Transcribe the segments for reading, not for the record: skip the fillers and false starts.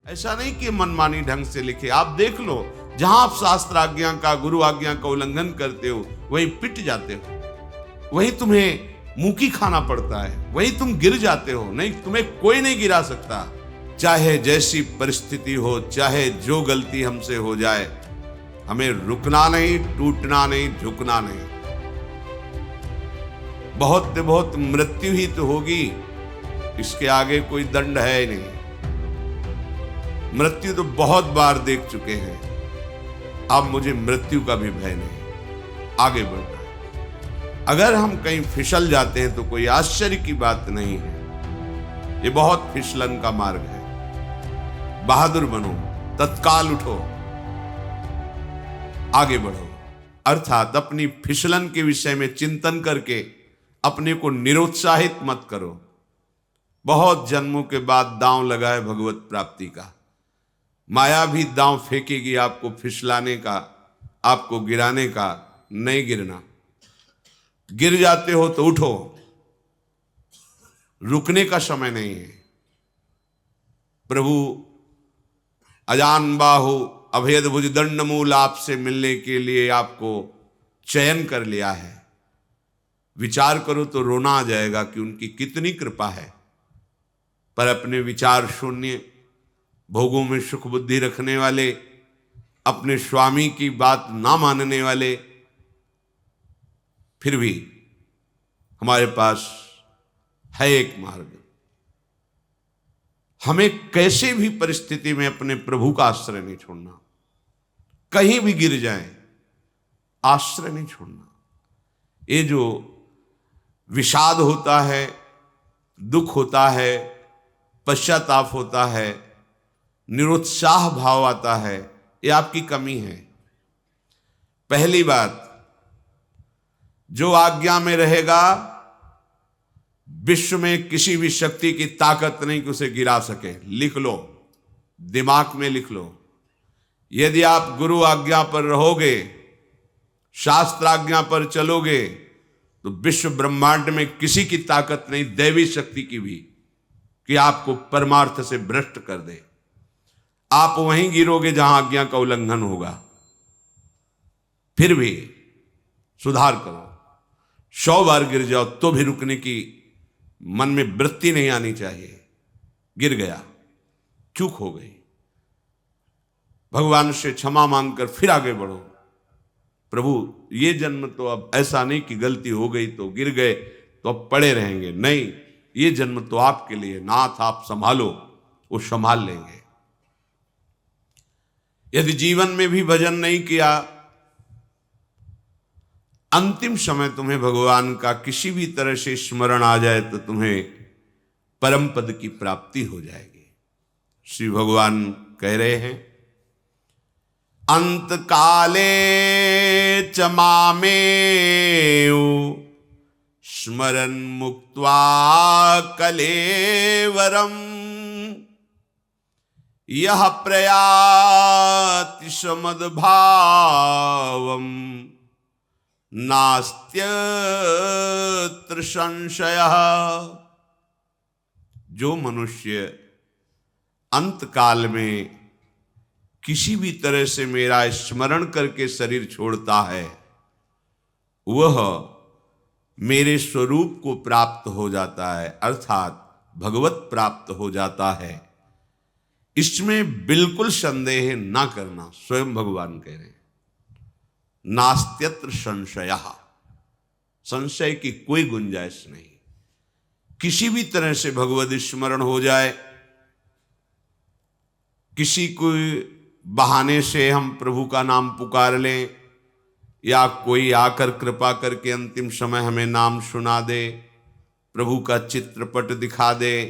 ऐसा नहीं कि मनमानी ढंग से लिखे। आप देख लो, जहां आप शास्त्र आज्ञा का, गुरु आज्ञा का उल्लंघन करते हो वहीं पिट जाते हो, वहीं तुम्हें मुंह खाना पड़ता है, वहीं तुम गिर जाते हो। नहीं, तुम्हें कोई नहीं गिरा सकता। चाहे जैसी परिस्थिति हो, चाहे जो गलती हमसे हो जाए, हमें रुकना नहीं, टूटना नहीं, झुकना नहीं। बहुत बहुत मृत्यु ही तो होगी, इसके आगे कोई दंड है ही नहीं। मृत्यु तो बहुत बार देख चुके हैं, अब मुझे मृत्यु का भी भय नहीं, आगे बढ़ना है। अगर हम कहीं फिसल जाते हैं तो कोई आश्चर्य की बात नहीं है, ये बहुत फिसलन का मार्ग है। बहादुर बनो, तत्काल उठो, आगे बढ़ो। अर्थात अपनी फिसलन के विषय में चिंतन करके अपने को निरुत्साहित मत करो। बहुत जन्मों के बाद दांव लगा है भगवत प्राप्ति का। माया भी दांव फेंकेगी आपको फिसलाने का, आपको गिराने का। नहीं गिरना। गिर जाते हो तो उठो, रुकने का समय नहीं है। प्रभु अजान बाहु अभेद भुज दंड मूल आपसे मिलने के लिए आपको चयन कर लिया है। विचार करो तो रोना आ जाएगा कि उनकी कितनी कृपा है। पर अपने विचार शून्य, भोगों में सुख बुद्धि रखने वाले, अपने स्वामी की बात ना मानने वाले, फिर भी हमारे पास है एक मार्ग। हमें कैसे भी परिस्थिति में अपने प्रभु का आश्रय नहीं छोड़ना। कहीं भी गिर जाएं, आश्रय नहीं छोड़ना। ये जो विषाद होता है, दुख होता है, पश्चाताप होता है, निरुत्साह भाव आता है, ये आपकी कमी है। पहली बात, जो आज्ञा में रहेगा, विश्व में किसी भी शक्ति की ताकत नहीं कि उसे गिरा सके। लिख लो, दिमाग में लिख लो। यदि आप गुरु आज्ञा पर रहोगे, शास्त्र आज्ञा पर चलोगे, तो विश्व ब्रह्मांड में किसी की ताकत नहीं, दैवी शक्ति की भी, कि आपको परमार्थ से भ्रष्ट कर दे। आप वहीं गिरोगे जहां आज्ञा का उल्लंघन होगा। फिर भी सुधार करो। 100 बार गिर जाओ तो भी रुकने की मन में वृत्ति नहीं आनी चाहिए। गिर गया, चूक हो गई, भगवान से क्षमा मांगकर फिर आगे बढ़ो। प्रभु, ये जन्म तो अब ऐसा नहीं कि गलती हो गई तो गिर गए तो अब पड़े रहेंगे। नहीं, ये जन्म तो आपके लिए, नाथ आप संभालो, वो संभाल लेंगे। यदि जीवन में भी भजन नहीं किया, अंतिम समय तुम्हें भगवान का किसी भी तरह से स्मरण आ जाए तो तुम्हें परम पद की प्राप्ति हो जाएगी। श्री भगवान कह रहे हैं, अंत काले च मामेव स्मरन् मुक्त्वा कलेवरम् यह प्रयाति समद्भावम् नास्त्यत्र संशयः। जो मनुष्य अंत काल में किसी भी तरह से मेरा स्मरण करके शरीर छोड़ता है, वह मेरे स्वरूप को प्राप्त हो जाता है, अर्थात भगवत प्राप्त हो जाता है। इसमें बिल्कुल संदेह ना करना। स्वयं भगवान कह रहे हैं, नास्त्यत्र संशयः, संशय की कोई गुंजाइश नहीं। किसी भी तरह से भगवत स्मरण हो जाए, किसी को बहाने से हम प्रभु का नाम पुकार लें, या कोई आकर कृपा करके अंतिम समय हमें नाम सुना दे, प्रभु का चित्रपट दिखा दे,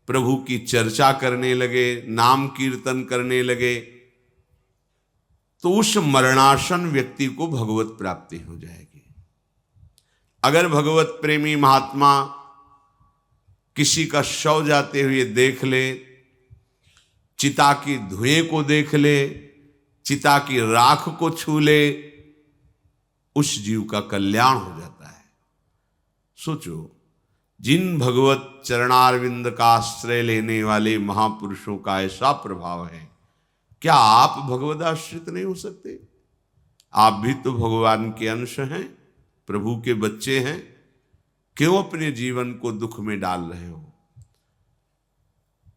प्रभु की चर्चा करने लगे, नाम कीर्तन करने लगे, तो उस मरणासन व्यक्ति को भगवत प्राप्ति हो जाएगी। अगर भगवत प्रेमी महात्मा किसी का शव जाते हुए देख ले, चिता की धुएं को देख ले, चिता की राख को छू ले, उस जीव का कल्याण हो जाता है। सोचो, जिन भगवत चरणारविंद का आश्रय लेने वाले महापुरुषों का ऐसा प्रभाव है, क्या आप भगवद आश्रित नहीं हो सकते? आप भी तो भगवान के अंश हैं, प्रभु के बच्चे हैं। क्यों अपने जीवन को दुख में डाल रहे हो?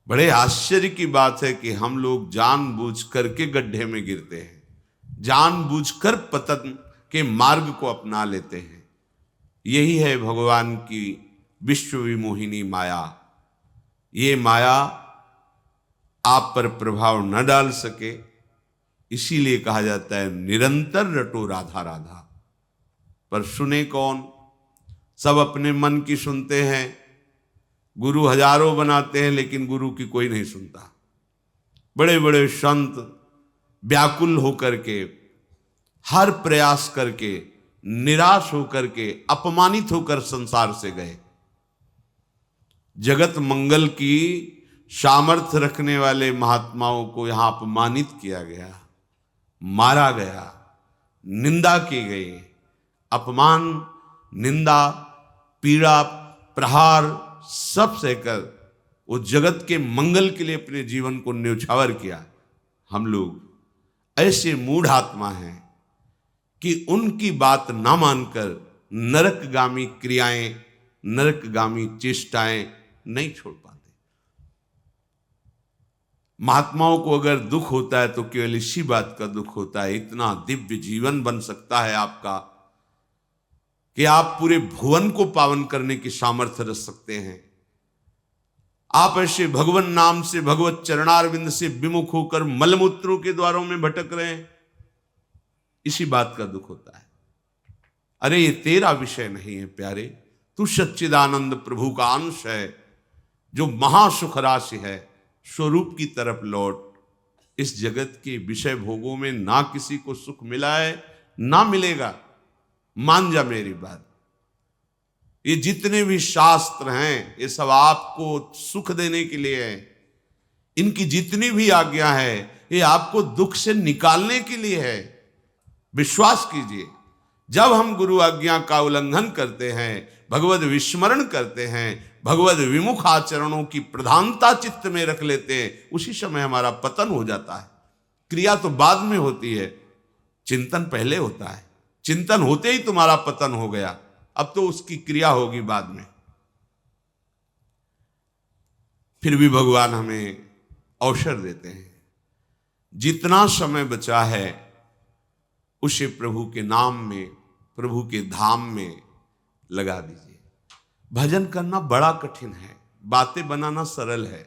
बड़े आश्चर्य की बात है कि हम लोग जानबूझ करके गड्ढे में गिरते हैं, जानबूझकर पतन के मार्ग को अपना लेते हैं। यही है भगवान की विश्व विमोहिनी माया। ये माया आप पर प्रभाव न डाल सके, इसीलिए कहा जाता है निरंतर रटो राधा राधा। पर सुने कौन? सब अपने मन की सुनते हैं। गुरु हजारों बनाते हैं लेकिन गुरु की कोई नहीं सुनता। बड़े बड़े संत व्याकुल होकर के, हर प्रयास करके, निराश होकर के, अपमानित होकर संसार से गए। जगत मंगल की सामर्थ्य रखने वाले महात्माओं को यहां अपमानित किया गया, मारा गया, निंदा की गई। अपमान, निंदा, पीड़ा, प्रहार सब सहकर वो जगत के मंगल के लिए अपने जीवन को न्यौछावर किया। हम लोग ऐसे मूढ़ आत्मा हैं कि उनकी बात ना मानकर नरकगामी क्रियाएं, नरकगामी चेष्टाएं नहीं छोड़ पाते। महात्माओं को अगर दुख होता है तो केवल इसी बात का दुख होता है, इतना दिव्य जीवन बन सकता है आपका कि आप पूरे भुवन को पावन करने की सामर्थ्य रख सकते हैं। आप ऐसे भगवान नाम से, भगवत चरणारविंद से विमुख होकर मलमूत्रों के द्वारों में भटक रहे हैं, इसी बात का दुख होता है। अरे ये तेरा विषय नहीं है प्यारे, तू सच्चिदानंद प्रभु का अंश है, जो महासुख राशि है। स्वरूप की तरफ लौट। इस जगत के विषय भोगों में ना किसी को सुख मिला है, ना मिलेगा। मान जा मेरी बात। ये जितने भी शास्त्र हैं, ये सब आपको सुख देने के लिए है। इनकी जितनी भी आज्ञा है, ये आपको दुख से निकालने के लिए है। विश्वास कीजिए, जब हम गुरु आज्ञा का उल्लंघन करते हैं, भगवद विस्मरण करते हैं, भगवद विमुख आचरणों की प्रधानता चित्त में रख लेते हैं, उसी समय हमारा पतन हो जाता है। क्रिया तो बाद में होती है, चिंतन पहले होता है। चिंतन होते ही तुम्हारा पतन हो गया, अब तो उसकी क्रिया होगी बाद में। फिर भी भगवान हमें अवसर देते हैं, जितना समय बचा है उसे प्रभु के नाम में, प्रभु के धाम में लगा दीजिए। भजन करना बड़ा कठिन है, बातें बनाना सरल है।